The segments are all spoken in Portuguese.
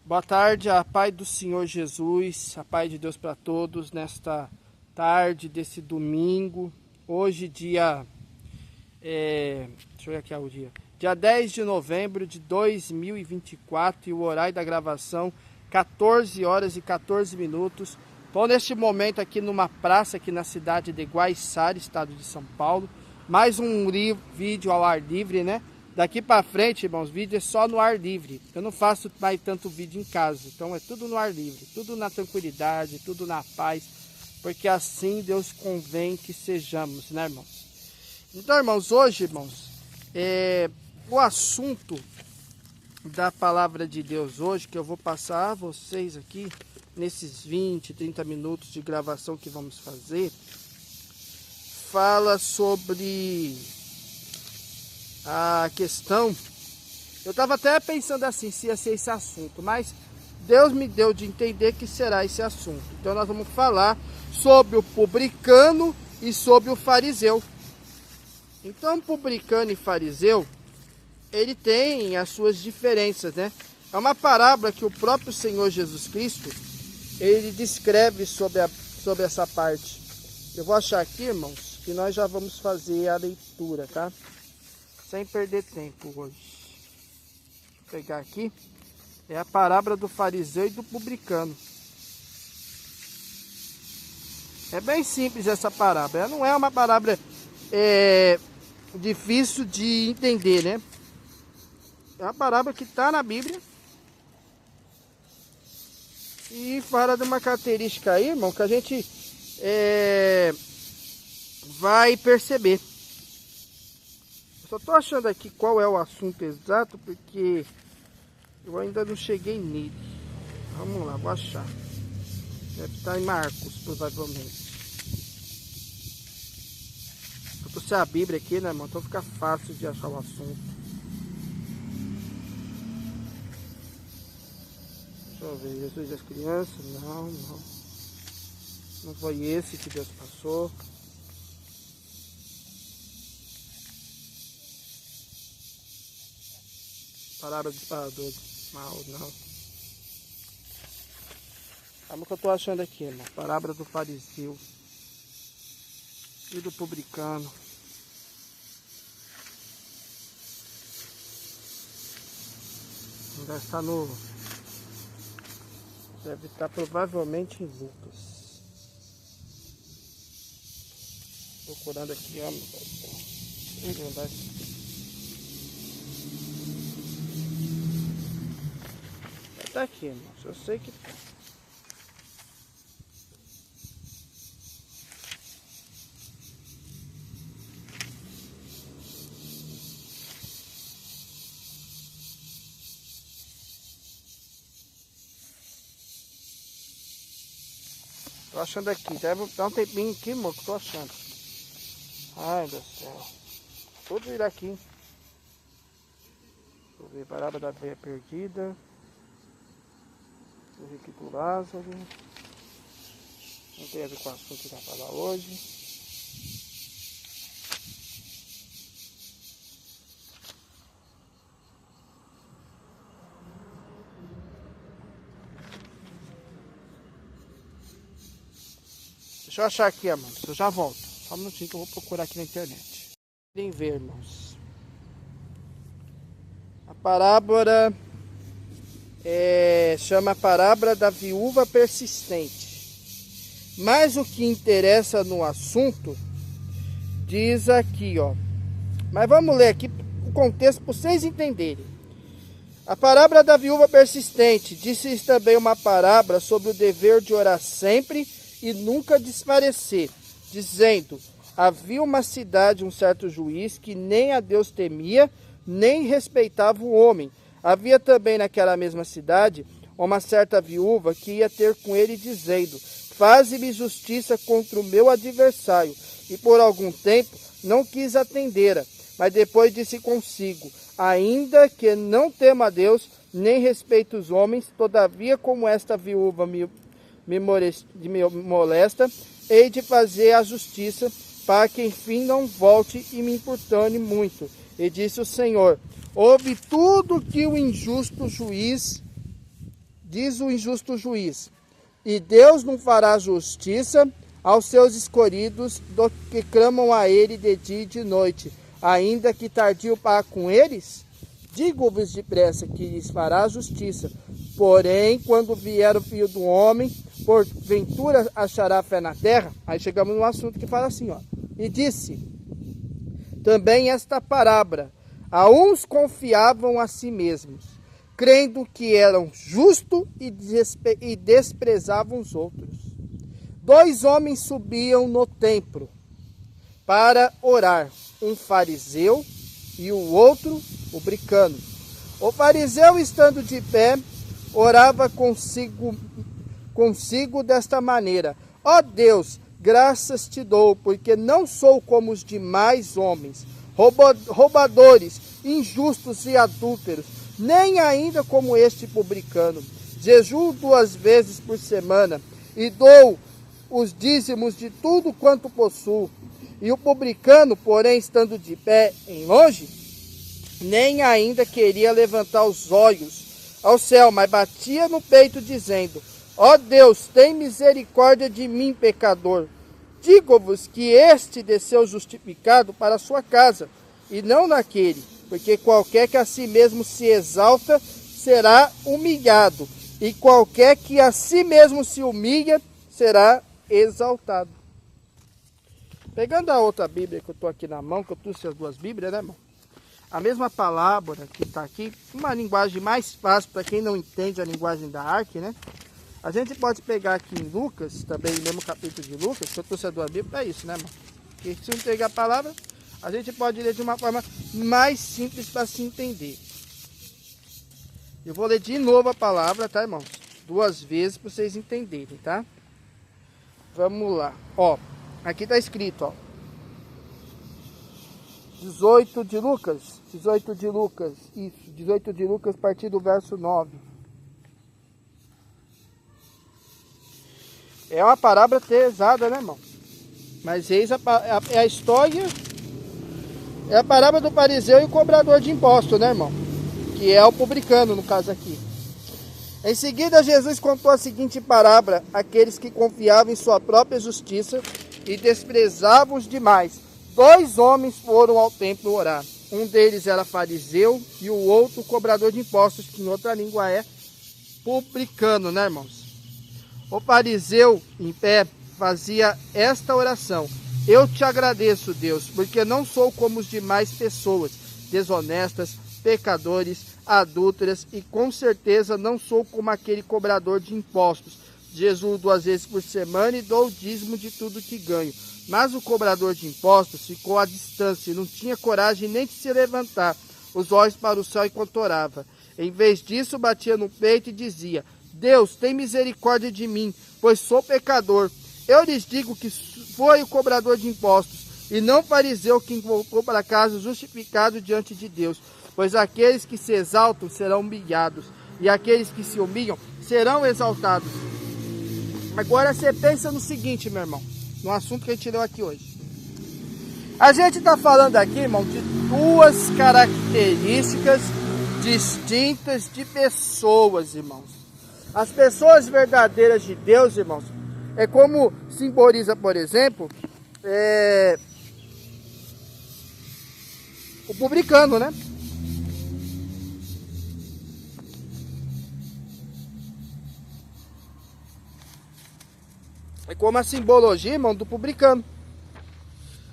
Boa tarde, a paz do Senhor Jesus, a paz de Deus para todos nesta tarde desse domingo. Hoje dia, deixa eu ver aqui o dia. Dia 10 de novembro de 2024 e o horário da gravação 14 horas e 14 minutos. Estou neste momento aqui numa praça aqui na cidade de Guaiçara, estado de São Paulo. Mais um vídeo ao ar livre, né? Daqui para frente, irmãos, vídeo é só no ar livre. Eu não faço mais tanto vídeo em casa. Então é tudo no ar livre, tudo na tranquilidade, tudo na paz. Porque assim Deus convém que sejamos, né, irmãos? Então, irmãos, hoje, irmãos, o assunto da palavra de Deus hoje, que eu vou passar a vocês aqui, nesses 20, 30 minutos de gravação que vamos fazer, fala sobre a questão. Eu estava até pensando assim, se ia ser esse assunto, mas Deus me deu de entender que será esse assunto. Então nós vamos falar sobre o publicano e sobre o fariseu. Então, publicano e fariseu, ele tem as suas diferenças, né? É uma parábola que o próprio Senhor Jesus Cristo, ele descreve sobre essa parte. Eu vou achar aqui, irmãos, que nós já vamos fazer a leitura, tá? Sem perder tempo hoje. Vou pegar aqui. É a parábola do fariseu e do publicano. É bem simples essa parábola. Ela não é uma parábola difícil de entender, né? É uma parábola que está na Bíblia. E fala de uma característica aí, irmão, que a gente vai perceber. Só estou achando aqui qual é o assunto exato, porque eu ainda não cheguei nele. Vamos lá, vou achar. Deve estar em Marcos, provavelmente. Eu trouxe a Bíblia aqui, né, irmão? Então fica fácil de achar o assunto. Deixa eu ver. Jesus e as crianças? Não. Não foi esse que Deus passou. Parábola dos paradores. Mal, não. Calma que eu tô achando aqui, irmão. Parábola do fariseu e do publicano. Ainda está no... Deve estar provavelmente em Lucas. Procurando aqui, ó. Tá aqui, irmãos. Eu sei que tá. Tô achando aqui. Deve dar um tempinho aqui, irmão, que eu tô achando. Ai, meu Deus do céu. Tudo vir aqui. Deixa eu ver. Parábola da veia perdida. O aqui do Lázaro. Não tem a ver com o assunto que vai falar hoje. Deixa eu achar aqui, irmãos. Eu já volto. Só um minutinho que eu vou procurar aqui na internet. Podem ver, irmãos. A parábola chama a parábola da viúva persistente. Mas o que interessa no assunto diz aqui, ó. Mas vamos ler aqui o contexto para vocês entenderem. A parábola da viúva persistente. Disse também uma parábola sobre o dever de orar sempre e nunca desfalecer, dizendo: havia uma cidade, um certo juiz, que nem a Deus temia, nem respeitava o homem. Havia também naquela mesma cidade uma certa viúva que ia ter com ele, dizendo: faze-me justiça contra o meu adversário. E por algum tempo não quis atendê-la, mas depois disse consigo: ainda que não tema a Deus, nem respeite os homens, todavia como esta viúva me molesta, hei de fazer a justiça, para que enfim não volte e me importune muito. E disse o Senhor: ouve tudo que o injusto juiz diz o injusto juiz, e Deus não fará justiça aos seus escolhidos, do que clamam a ele de dia e de noite, ainda que tardio para com eles? Digo-vos depressa que lhes fará justiça. Porém, quando vier o Filho do Homem, porventura achará fé na terra? Aí chegamos num assunto que fala assim, ó. E disse também esta parábola: a uns confiavam a si mesmos, crendo que eram justos e desprezavam os outros. 2 homens subiam no templo para orar, um fariseu e o outro publicano. O fariseu, estando de pé, orava consigo desta maneira: ó Deus, graças te dou, porque não sou como os demais homens, roubadores, injustos e adúlteros, nem ainda como este publicano. Jejuo 2 vezes por semana e dou os dízimos de tudo quanto possuo. E o publicano, porém, estando de pé em longe, nem ainda queria levantar os olhos ao céu, mas batia no peito, dizendo: ó Deus, tem misericórdia de mim, pecador. Digo-vos que este desceu justificado para a sua casa, e não naquele, porque qualquer que a si mesmo se exalta será humilhado, e qualquer que a si mesmo se humilha será exaltado. Pegando a outra Bíblia que eu estou aqui na mão, que eu trouxe as 2 Bíblias, né, irmão? A mesma palavra que está aqui, uma linguagem mais fácil para quem não entende a linguagem da Ark, né? A gente pode pegar aqui em Lucas, também no mesmo capítulo de Lucas, que eu trouxe a 2 Bíblias, para isso, né, irmão? Porque se não pegar a palavra, a gente pode ler de uma forma mais simples para se entender. Eu vou ler de novo a palavra, tá, irmãos? 2 vezes para vocês entenderem, tá? Vamos lá. Ó, aqui está escrito, ó. 18 de Lucas, isso, 18 de Lucas, a partir do verso 9. É uma parábola pesada, né, irmão? Mas eis a história, é a parábola do fariseu e o cobrador de impostos, né, irmão? Que é o publicano, no caso aqui. Em seguida, Jesus contou a seguinte parábola àqueles que confiavam em sua própria justiça e desprezavam os demais. 2 homens foram ao templo orar. Um deles era fariseu e o outro cobrador de impostos, que em outra língua é publicano, né, irmãos? O fariseu, em pé, fazia esta oração: eu te agradeço, Deus, porque não sou como os demais pessoas, desonestas, pecadores, adúlteras, e com certeza não sou como aquele cobrador de impostos. Jejuo 2 vezes por semana e dou o dízimo de tudo que ganho. Mas o cobrador de impostos ficou à distância e não tinha coragem nem de se levantar, os olhos para o céu enquanto orava. Em vez disso, batia no peito e dizia: Deus, tem misericórdia de mim, pois sou pecador. Eu lhes digo que foi o cobrador de impostos, e não fariseu, quem voltou para casa justificado diante de Deus. Pois aqueles que se exaltam serão humilhados, e aqueles que se humilham serão exaltados. Agora você pensa no seguinte, meu irmão, no assunto que a gente leu aqui hoje. A gente está falando aqui, irmão, de 2 características distintas de pessoas, irmãos. As pessoas verdadeiras de Deus, irmãos, é como simboliza, por exemplo, o publicano, né? É como a simbologia, irmão, do publicano.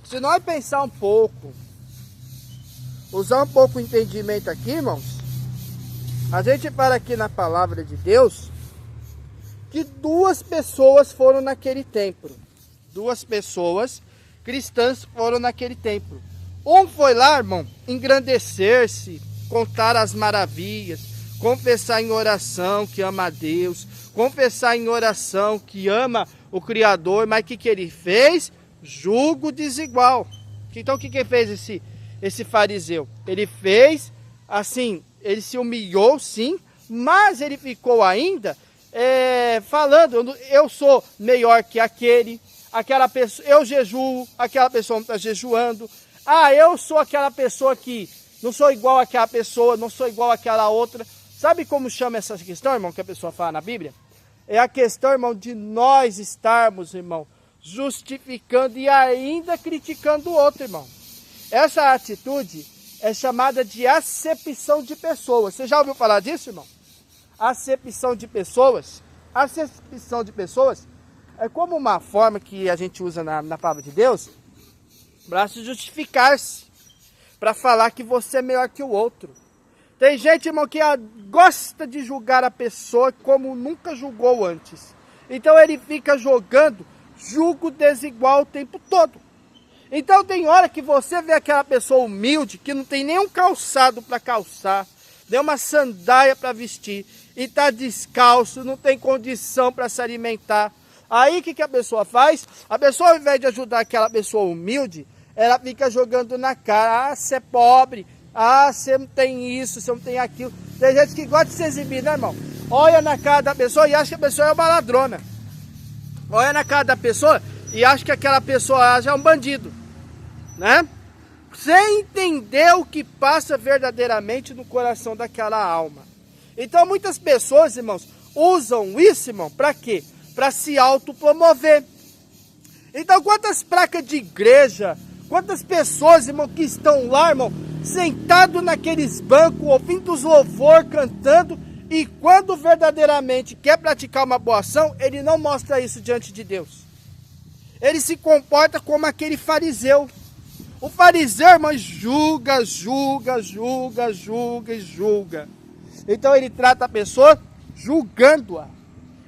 Se nós pensar um pouco, usar um pouco o entendimento aqui, irmãos, a gente para aqui na palavra de Deus, que 2 pessoas foram naquele templo. 2 pessoas cristãs foram naquele templo. Um foi lá, irmão, engrandecer-se, contar as maravilhas, confessar em oração que ama a Deus, confessar em oração que ama o Criador, mas o que ele fez? Julgo desigual. Então o que fez esse fariseu? Ele fez assim, ele se humilhou sim, mas ele ficou ainda falando: eu sou melhor que aquela pessoa, eu jejuo, aquela pessoa não está jejuando. Ah, eu sou aquela pessoa que não sou igual àquela pessoa, não sou igual àquela outra. Sabe como chama essa questão, irmão, que a pessoa fala na Bíblia? É a questão, irmão, de nós estarmos, irmão, justificando e ainda criticando o outro, irmão. Essa atitude é chamada de acepção de pessoas. Você já ouviu falar disso, irmão? Acepção de pessoas. Acepção de pessoas é como uma forma que a gente usa na palavra de Deus para se justificar-se, para falar que você é melhor que o outro. Tem gente, irmão, que gosta de julgar a pessoa como nunca julgou antes. Então ele fica jogando julgo desigual o tempo todo. Então tem hora que você vê aquela pessoa humilde, que não tem nenhum calçado para calçar, nem uma sandália para vestir, e está descalço, não tem condição para se alimentar. Aí o que a pessoa faz? A pessoa, ao invés de ajudar aquela pessoa humilde, ela fica jogando na cara: ah, você é pobre, ah, você não tem isso, você não tem aquilo. Tem gente que gosta de se exibir, né, irmão? Olha na cara da pessoa e acha que a pessoa é uma ladrona. Olha na cara da pessoa e acha que aquela pessoa já é um bandido, né? Sem entender o que passa verdadeiramente no coração daquela alma. Então muitas pessoas, irmãos, usam isso, irmão, para quê? Para se autopromover. Então quantas placas de igreja, quantas pessoas, irmão, que estão lá, irmão, sentado naqueles bancos, ouvindo os louvor, cantando, e quando verdadeiramente quer praticar uma boa ação, ele não mostra isso diante de Deus. Ele se comporta como aquele fariseu. O fariseu, irmão, julga. Então ele trata a pessoa julgando-a.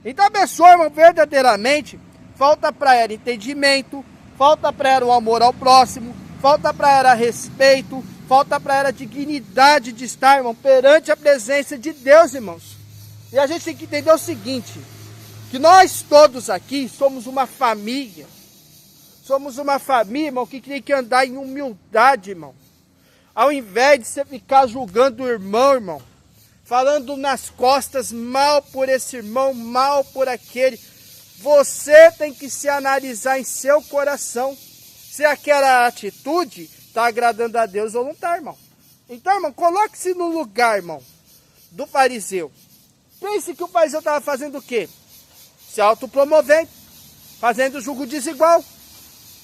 Então a pessoa, irmão, verdadeiramente, falta para ela entendimento, falta para ela o amor ao próximo, falta para ela respeito, falta para ela dignidade de estar, irmão, perante a presença de Deus, irmãos. E a gente tem que entender o seguinte, que nós todos aqui somos uma família. Somos uma família, irmão, que tem que andar em humildade, irmão. Ao invés de você ficar julgando o irmão, falando nas costas mal por esse irmão, mal por aquele, você tem que se analisar em seu coração se aquela atitude está agradando a Deus ou não está, irmão. Então, irmão, coloque-se no lugar, irmão, do fariseu. Pense que o fariseu estava fazendo o quê? Se autopromovendo, fazendo julgo desigual.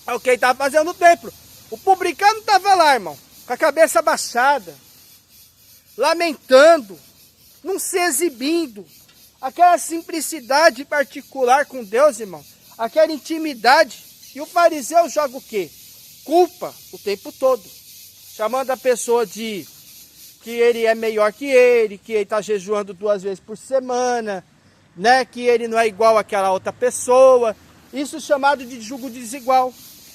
É o que ele estava fazendo no templo. O publicano estava lá, irmão, com a cabeça baixada, lamentando, não se exibindo. Aquela simplicidade particular com Deus, irmão, aquela intimidade. E o fariseu joga o quê? Culpa o tempo todo, chamando a pessoa de que ele é melhor que ele está jejuando 2 vezes por semana, né? Que ele não é igual àquela outra pessoa. Isso é chamado de julgo desigual.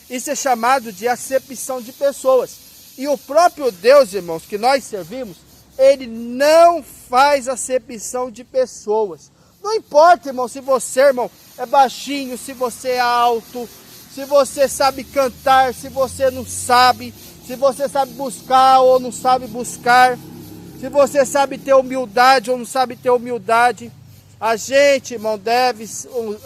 Isso é chamado de acepção de pessoas. E o próprio Deus, irmãos, que nós servimos, ele não faz acepção de pessoas. Não importa, irmão, se você, irmão, é baixinho, se você é alto, se você sabe cantar, se você não sabe, se você sabe buscar ou não sabe buscar, se você sabe ter humildade ou não sabe ter humildade. A gente, irmão, deve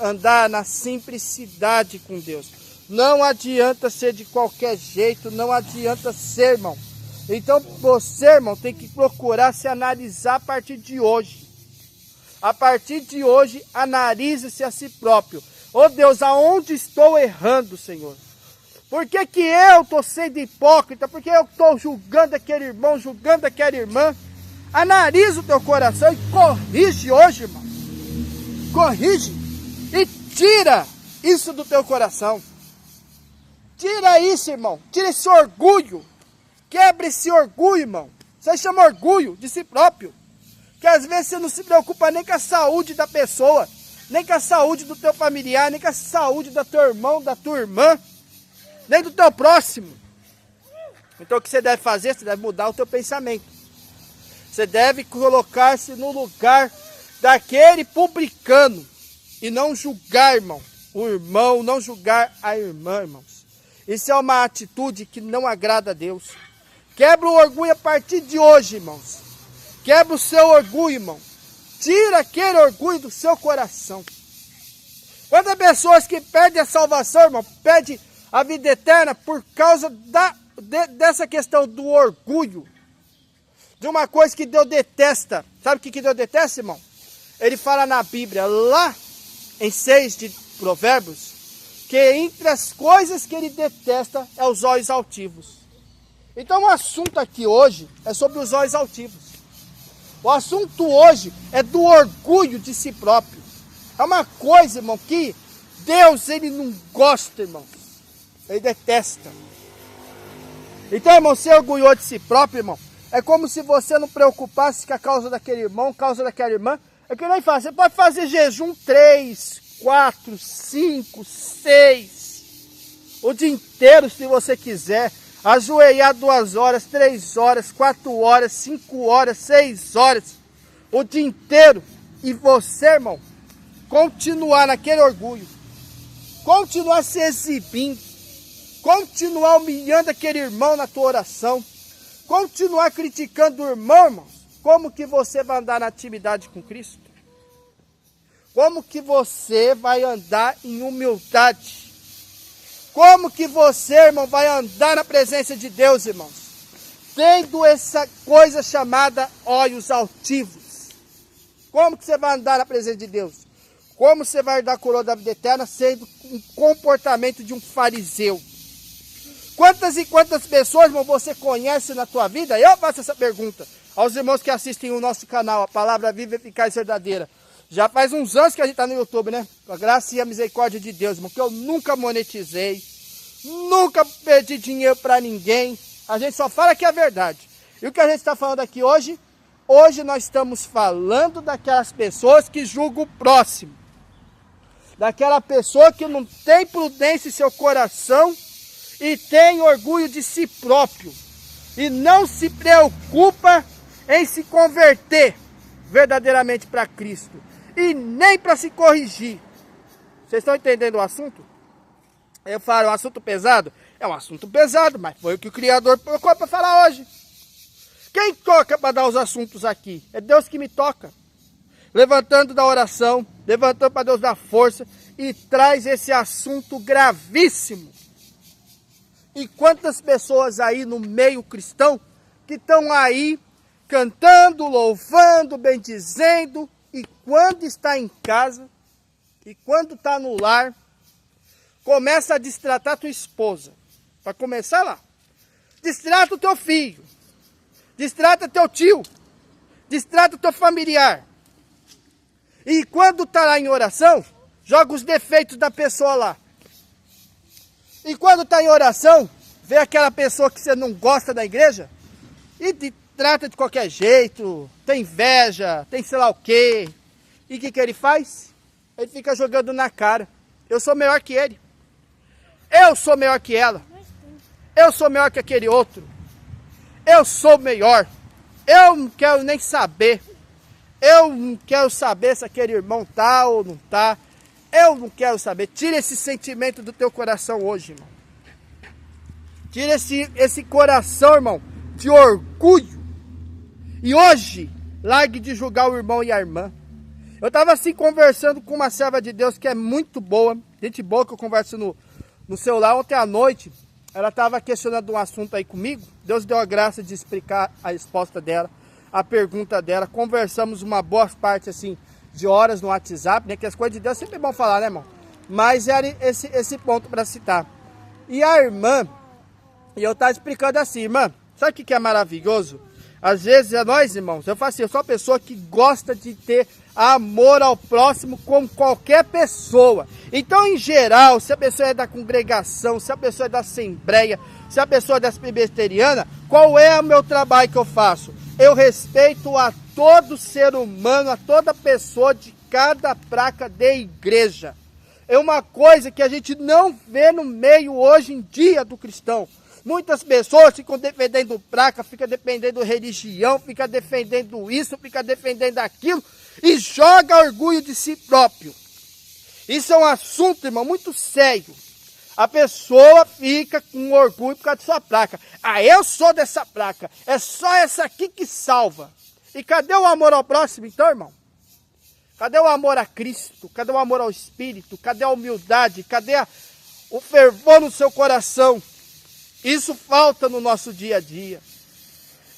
andar na simplicidade com Deus. Não adianta ser de qualquer jeito, não adianta ser, irmão. Então você, irmão, tem que procurar se analisar a partir de hoje. A partir de hoje, analise-se a si próprio. Oh Deus, aonde estou errando, Senhor? Por que que eu estou sendo hipócrita? Por que eu estou julgando aquele irmão, julgando aquela irmã? Analisa o teu coração e corrige hoje, irmão. Corrige e tira isso do teu coração. Tira isso, irmão. Tira esse orgulho. Quebra esse orgulho, irmão. Isso chama orgulho de si próprio. Que às vezes você não se preocupa nem com a saúde da pessoa, nem com a saúde do teu familiar, nem com a saúde do teu irmão, da tua irmã, nem do teu próximo. Então o que você deve fazer? Você deve mudar o teu pensamento. Você deve colocar-se no lugar daquele publicano e não julgar, irmão, o irmão, não julgar a irmã, irmãos. Isso é uma atitude que não agrada a Deus. Quebra o orgulho a partir de hoje, irmãos. Quebra o seu orgulho, irmão. Tira aquele orgulho do seu coração. Quantas pessoas que perdem a salvação, irmão, perdem a vida eterna por causa dessa questão do orgulho. De uma coisa que Deus detesta. Sabe o que Deus detesta, irmão? Ele fala na Bíblia, lá em 6 de Provérbios, que entre as coisas que ele detesta é os olhos altivos. Então o assunto aqui hoje é sobre os olhos altivos. O assunto hoje é do orgulho de si próprio. É uma coisa, irmão, que Deus, ele não gosta, irmão. Ele detesta. Então, irmão, ser orgulhoso de si próprio, irmão, é como se você não preocupasse com a causa daquele irmão, causa daquela irmã. É que nem faz. Você pode fazer jejum 3, 4, 5, 6, o dia inteiro se você quiser. Ajoelhar 2 horas, 3 horas, 4 horas, 5 horas, 6 horas, o dia inteiro. E você, irmão, continuar naquele orgulho, continuar se exibindo, continuar humilhando aquele irmão na tua oração, continuar criticando o irmão, irmãos, como que você vai andar na intimidade com Cristo? Como que você vai andar em humildade? Como que você, irmão, vai andar na presença de Deus, irmãos? Tendo essa coisa chamada olhos altivos. Como que você vai andar na presença de Deus? Como você vai dar a coroa da vida eterna sendo um comportamento de um fariseu? Quantas e quantas pessoas, irmão, você conhece na tua vida? Eu faço essa pergunta aos irmãos que assistem o nosso canal, a Palavra Viva, Eficaz e Verdadeira. Já faz uns anos que a gente está no YouTube, né? Com a graça e a misericórdia de Deus, irmão, que eu nunca monetizei, nunca perdi dinheiro para ninguém. A gente só fala que é a verdade. E o que a gente está falando aqui hoje? Hoje nós estamos falando daquelas pessoas que julgam o próximo. Daquela pessoa que não tem prudência em seu coração e tem orgulho de si próprio. E não se preocupa em se converter verdadeiramente para Cristo. E nem para se corrigir. Vocês estão entendendo o assunto? Eu falo, é um assunto pesado? É um assunto pesado, mas foi o que o Criador colocou para falar hoje. Quem toca para dar os assuntos aqui? É Deus que me toca. Levantando da oração, levantando para Deus dar força e traz esse assunto gravíssimo. E quantas pessoas aí no meio cristão que estão aí cantando, louvando, bendizendo, e quando está em casa, e quando está no lar, começa a destratar tua esposa. Para começar lá. Distrata o teu filho. Distrata teu tio. Distrata teu familiar. E quando está lá em oração, joga os defeitos da pessoa lá. E quando está em oração, vê aquela pessoa que você não gosta da igreja e trata de qualquer jeito, tem inveja, tem sei lá o quê. E o que ele faz? Ele fica jogando na cara. Eu sou melhor que ele. Eu sou melhor que ela. Eu sou melhor que aquele outro. Eu sou melhor. Eu não quero nem saber. Eu não quero saber se aquele irmão tá ou não tá. Eu não quero saber. Tira esse sentimento do teu coração hoje, irmão. Tira esse coração, irmão, de orgulho. E hoje, largue de julgar o irmão e a irmã. Eu estava assim conversando com uma serva de Deus que é muito boa. Gente boa que eu converso no celular. Ontem à noite, ela estava questionando um assunto aí comigo. Deus deu a graça de explicar a resposta dela, a pergunta dela. Conversamos uma boa parte assim de horas no WhatsApp, né? Que as coisas de Deus sempre é bom falar, né, irmão? Mas era esse ponto para citar. E a irmã, e eu estava explicando assim, irmã, sabe o que é maravilhoso? Às vezes é nós, irmãos, eu falo assim, eu sou uma pessoa que gosta de ter amor ao próximo como qualquer pessoa. Então, em geral, se a pessoa é da congregação, se a pessoa é da assembleia, se a pessoa é da presbiteriana, qual é o meu trabalho que eu faço? Eu respeito a todo ser humano, a toda pessoa de cada placa de igreja. É uma coisa que a gente não vê no meio hoje em dia do cristão. Muitas pessoas ficam defendendo placa, ficam defendendo religião, ficam defendendo isso, ficam defendendo aquilo e joga orgulho de si próprio. Isso é um assunto, irmão, muito sério. A pessoa fica com orgulho por causa de sua placa. Ah, eu sou dessa placa, é só essa aqui que salva. E cadê o amor ao próximo então, irmão? Cadê o amor a Cristo? Cadê o amor ao Espírito? Cadê a humildade? Cadê o fervor no seu coração? Isso falta no nosso dia a dia.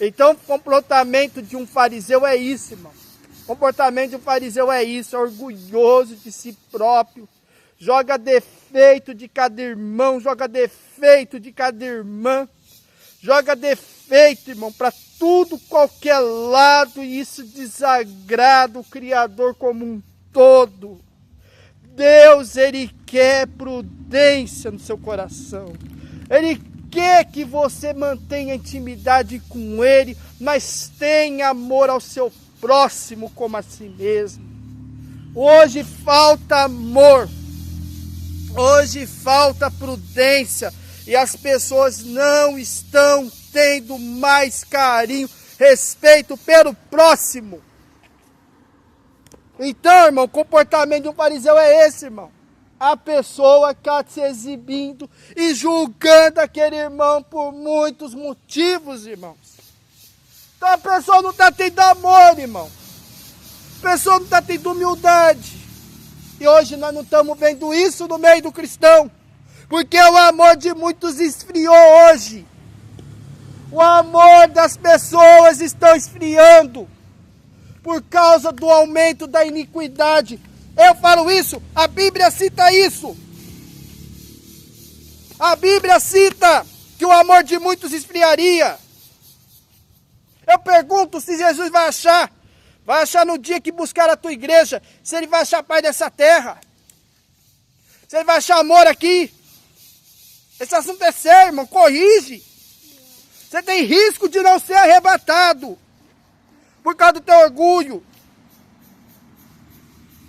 Então, o comportamento de um fariseu é isso, irmão. O comportamento de um fariseu é isso, é orgulhoso de si próprio, joga defeito de cada irmão, joga defeito de cada irmã, joga defeito, irmão, para tudo, qualquer lado, e isso desagrada o Criador como um todo. Deus, Ele quer prudência no seu coração. Ele quer que você mantenha intimidade com Ele, mas tenha amor ao seu próximo como a si mesmo. Hoje falta amor. Hoje falta prudência. E as pessoas não estão tendo mais carinho, respeito pelo próximo. Então, irmão, o comportamento de um fariseu é esse, irmão. A pessoa está se exibindo e julgando aquele irmão por muitos motivos, irmãos. Então a pessoa não está tendo amor, irmão. A pessoa não está tendo humildade. E hoje nós não estamos vendo isso no meio do cristão. Porque o amor de muitos esfriou hoje. O amor das pessoas está esfriando. Por causa do aumento da iniquidade. Eu falo isso, a Bíblia cita isso. A Bíblia cita que o amor de muitos esfriaria. Eu pergunto se Jesus vai achar no dia que buscar a tua igreja, se ele vai achar paz dessa terra. Se ele vai achar amor aqui. Esse assunto é sério, irmão, corrige. Você tem risco de não ser arrebatado por causa do teu orgulho.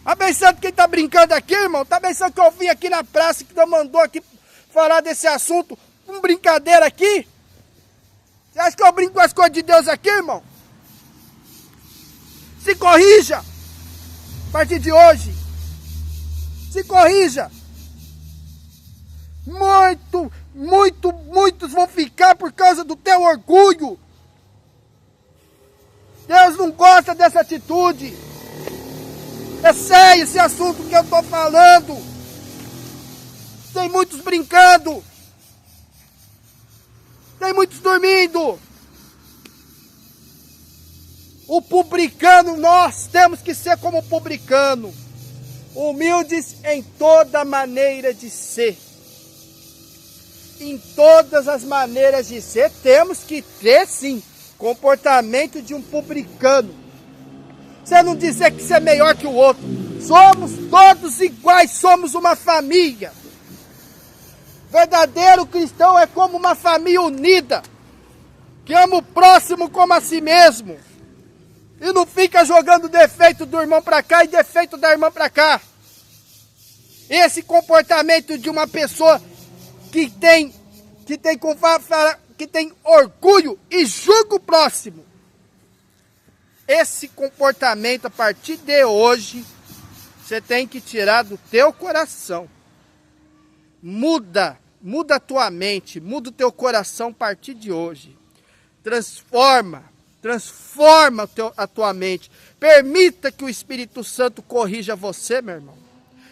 Tá pensando quem tá brincando aqui, irmão? Tá pensando que eu vim aqui na praça, que Deus mandou aqui falar desse assunto, com brincadeira aqui? Você acha que eu brinco com as coisas de Deus aqui, irmão? Se corrija. A partir de hoje. Se corrija. Muitos vão ficar por causa do teu orgulho. Deus não gosta dessa atitude. É sério esse assunto que eu estou falando. Tem muitos brincando. Tem muitos dormindo. O publicano, nós temos que ser como o publicano. Humildes em toda maneira de ser. Em todas as maneiras de ser, temos que ter sim comportamento de um publicano. Você não dizer que você é melhor que o outro. Somos todos iguais, somos uma família. Verdadeiro cristão é como uma família unida, que ama o próximo como a si mesmo. E não fica jogando defeito do irmão para cá e defeito da irmã para cá. Esse comportamento de uma pessoa que tem orgulho e julga o próximo. Esse comportamento, a partir de hoje, você tem que tirar do teu coração. Muda a tua mente, muda o teu coração a partir de hoje. Transforma a tua mente. Permita que o Espírito Santo corrija você, meu irmão.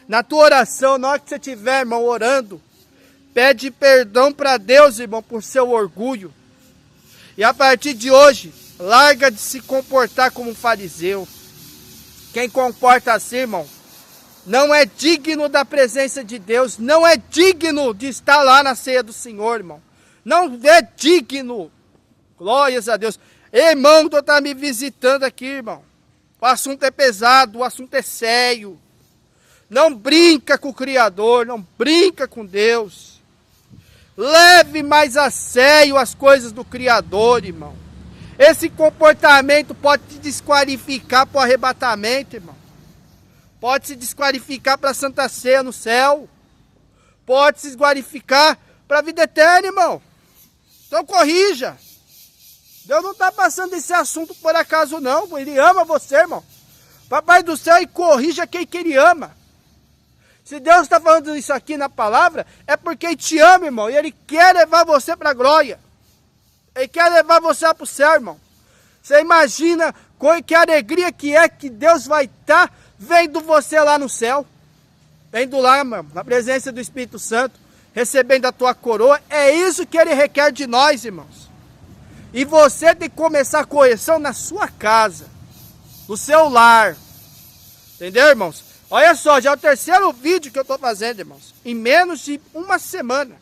Na tua oração, na hora que você estiver, irmão, orando, pede perdão para Deus, irmão, por seu orgulho. E a partir de hoje, larga de se comportar como um fariseu. Quem comporta assim, irmão, não é digno da presença de Deus. Não é digno de estar lá na ceia do Senhor, irmão. Não é digno. Glórias a Deus. Irmão, tu tá me visitando aqui, irmão. O assunto é pesado, o assunto é sério. Não brinca com o Criador, não brinca com Deus. Leve mais a sério as coisas do Criador, irmão. Esse comportamento pode te desqualificar para o arrebatamento, irmão. Pode se desqualificar para a Santa Ceia no céu. Pode se desqualificar para a vida eterna, irmão. Então corrija. Deus não está passando esse assunto por acaso não. Ele ama você, irmão. Papai do céu, e corrija quem que ele ama. Se Deus está falando isso aqui na palavra, é porque Ele te ama, irmão. E Ele quer levar você para a glória. Ele quer levar você para o céu, irmão. Você imagina que alegria que é que Deus vai estar vendo você lá no céu. Vendo lá, irmão, na presença do Espírito Santo, recebendo a tua coroa. É isso que Ele requer de nós, irmãos. E você tem que começar a correção na sua casa, no seu lar. Entendeu, irmãos? Olha só, já é o terceiro vídeo que eu estou fazendo, irmãos. Em menos de uma semana.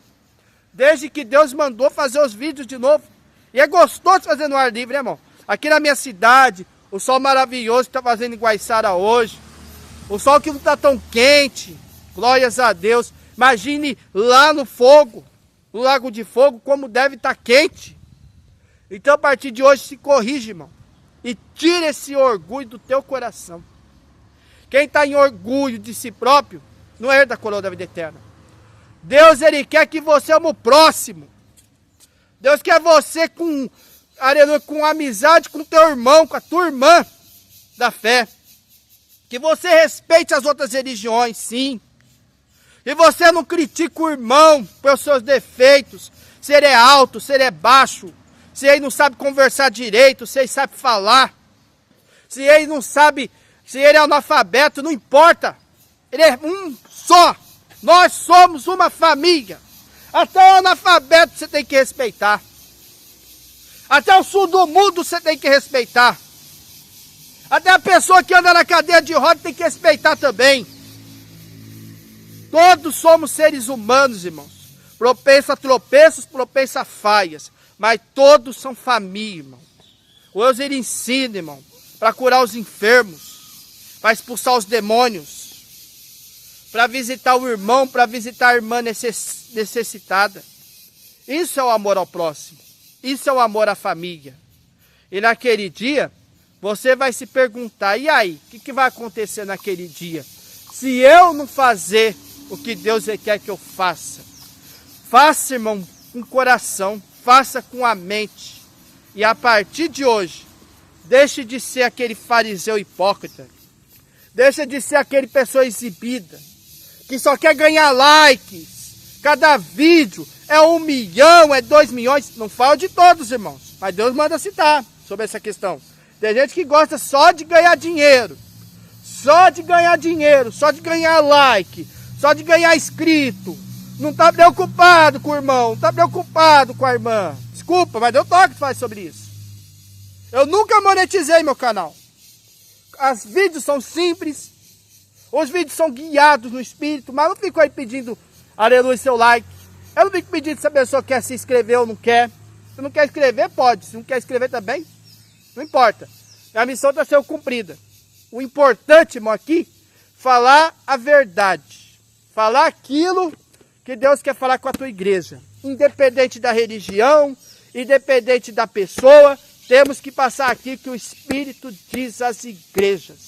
Desde que Deus mandou fazer os vídeos de novo. E é gostoso fazer no ar livre, né, irmão? Aqui na minha cidade, o sol maravilhoso que está fazendo em Guaiçara hoje. O sol que não está tão quente. Glórias a Deus. Imagine lá no fogo, no Lago de Fogo, como deve estar quente. Então, a partir de hoje, se corrige, irmão. E tira esse orgulho do teu coração. Quem está em orgulho de si próprio, não herda a coroa da vida eterna. Deus, Ele quer que você ame o próximo. Deus quer você com, aleluia, com amizade com teu irmão, com a tua irmã da fé. Que você respeite as outras religiões, sim. E você não critique o irmão pelos seus defeitos. Se ele é alto, se ele é baixo. Se ele não sabe conversar direito, se ele sabe falar. Se ele não sabe, se ele é analfabeto, não importa. Ele é um só. Nós somos uma família. Até o analfabeto você tem que respeitar. Até o surdo-mudo você tem que respeitar. Até a pessoa que anda na cadeira de roda tem que respeitar também. Todos somos seres humanos, irmãos. Propenso a tropeços, propenso a falhas. Mas todos são família, irmão. O Deus, Ele ensina, irmão, para curar os enfermos, para expulsar os demônios, para visitar o irmão, para visitar a irmã necessitada. Isso é o amor ao próximo. Isso é o amor à família. E naquele dia, você vai se perguntar, e aí, o que vai acontecer naquele dia? Se eu não fazer o que Deus quer que eu faça. Faça, irmão, com o coração. Faça com a mente. E a partir de hoje, deixe de ser aquele fariseu hipócrita. Deixe de ser aquele pessoa exibida. Que só quer ganhar likes. Cada vídeo é 1 milhão, é 2 milhões. Não falo de todos, irmãos. Mas Deus manda citar sobre essa questão. Tem gente que gosta só de ganhar dinheiro. Só de ganhar dinheiro. Só de ganhar like. Só de ganhar inscrito. Não está preocupado com o irmão, não está preocupado com a irmã. Desculpa, mas eu toque faz sobre isso. Eu nunca monetizei meu canal. Os vídeos são simples. Os vídeos são guiados no Espírito. Mas eu não fico aí pedindo, aleluia, seu like. Eu não fico pedindo se a pessoa quer se inscrever ou não quer. Se não quer inscrever, pode. Se não quer inscrever também, não importa. A missão está sendo cumprida. O importante, irmão, aqui, falar a verdade. Falar aquilo que Deus quer falar com a tua igreja. Independente da religião, independente da pessoa, temos que passar aqui que o Espírito diz às igrejas.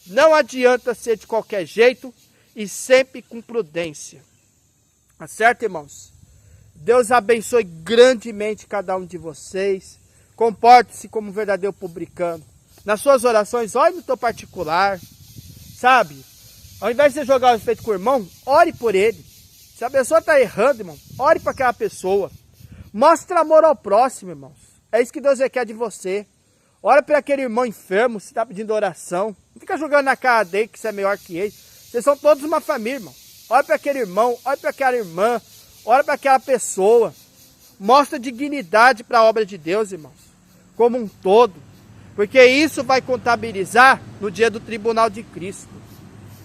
Não adianta ser de qualquer jeito e sempre com prudência. Tá certo, irmãos? Deus abençoe grandemente cada um de vocês. Comporte-se como um verdadeiro publicano. Nas suas orações, ore no teu particular. Sabe? Ao invés de você jogar o efeito com o irmão, ore por ele. Se a pessoa está errando, irmão, ore para aquela pessoa. Mostre amor ao próximo, irmãos. É isso que Deus quer de você. Ora para aquele irmão enfermo, se está pedindo oração. Não fica jogando na cara dele que você é melhor que ele. Vocês são todos uma família, irmão. Ora para aquele irmão, ora para aquela irmã. Ora para aquela pessoa. Mostra dignidade para a obra de Deus, irmãos. Como um todo. Porque isso vai contabilizar no dia do tribunal de Cristo.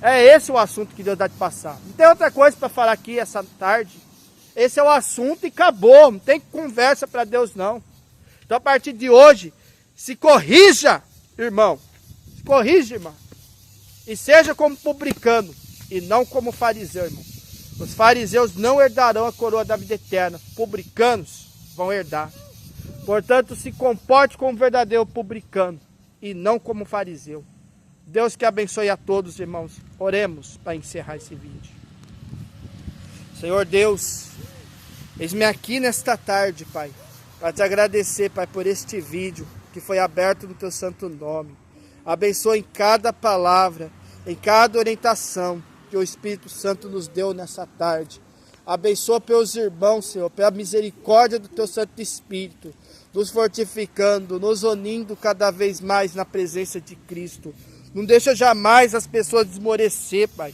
É esse o assunto que Deus dá de passar. Não tem outra coisa para falar aqui essa tarde. Esse é o assunto e acabou. Não tem conversa para Deus, não. Então, a partir de hoje, se corrija, irmão. Se corrija, irmão. E seja como publicano e não como fariseu, irmão. Os fariseus não herdarão a coroa da vida eterna. Publicanos vão herdar. Portanto, se comporte como um verdadeiro publicano e não como fariseu. Deus que abençoe a todos, irmãos. Oremos para encerrar esse vídeo. Senhor Deus, eis-me aqui nesta tarde, Pai, para te agradecer, Pai, por este vídeo que foi aberto no teu santo nome. Abençoe em cada palavra, em cada orientação que o Espírito Santo nos deu nessa tarde. Abençoa pelos irmãos, Senhor, pela misericórdia do teu Santo Espírito, nos fortificando, nos unindo cada vez mais na presença de Cristo. Não deixa jamais as pessoas desmorecer, Pai,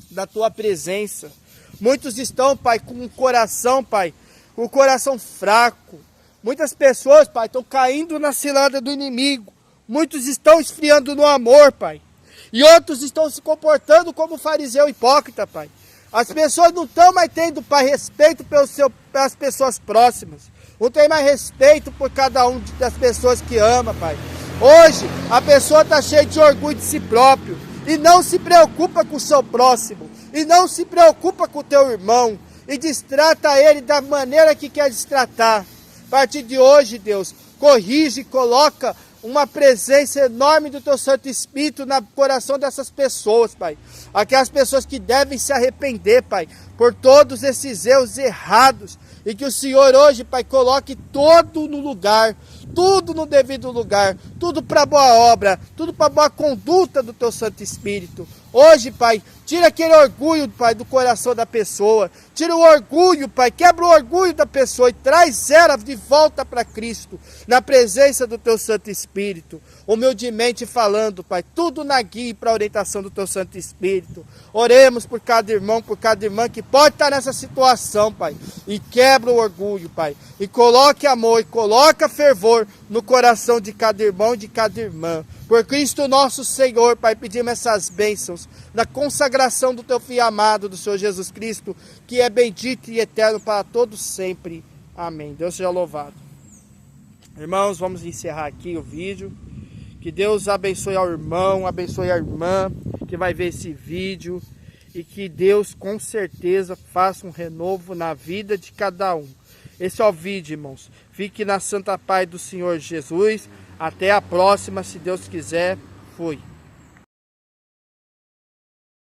da tua presença. Muitos estão, Pai, com o coração, Pai, com o coração fraco, Muitas pessoas, Pai, estão caindo na cilada do inimigo. Muitos estão esfriando no amor, Pai. E outros estão se comportando como fariseu hipócrita, Pai. As pessoas não estão mais tendo, Pai, respeito pelas pessoas próximas. Não tem mais respeito por cada um das pessoas que ama, Pai. Hoje, a pessoa está cheia de orgulho de si próprio. E não se preocupa com o seu próximo. E não se preocupa com o teu irmão. E destrata ele da maneira que quer destratar. A partir de hoje, Deus, corrige e coloca uma presença enorme do teu Santo Espírito no coração dessas pessoas, Pai. Aquelas pessoas que devem se arrepender, Pai, por todos esses erros errados. E que o Senhor hoje, Pai, coloque tudo no lugar, tudo no devido lugar, tudo para boa obra, tudo para boa conduta do teu Santo Espírito. Hoje, Pai, tira aquele orgulho, Pai, do coração da pessoa. Tira o orgulho, Pai, quebra o orgulho da pessoa e traz ela de volta para Cristo, na presença do teu Santo Espírito. Humildemente falando, Pai, tudo na guia e para a orientação do teu Santo Espírito. Oremos por cada irmão, por cada irmã que pode estar nessa situação, Pai. E quebra o orgulho, Pai. E coloque amor, e coloca fervor no coração de cada irmão e de cada irmã. Por Cristo nosso Senhor, Pai, pedimos essas bênçãos na consagração do teu Filho amado, do Senhor Jesus Cristo, que é bendito e eterno para todos sempre. Amém. Deus seja louvado. Irmãos, vamos encerrar aqui o vídeo. Que Deus abençoe ao irmão, abençoe a irmã que vai ver esse vídeo. E que Deus, com certeza, faça um renovo na vida de cada um. Esse é o vídeo, irmãos. Fique na santa paz do Senhor Jesus. Até a próxima, se Deus quiser. Fui.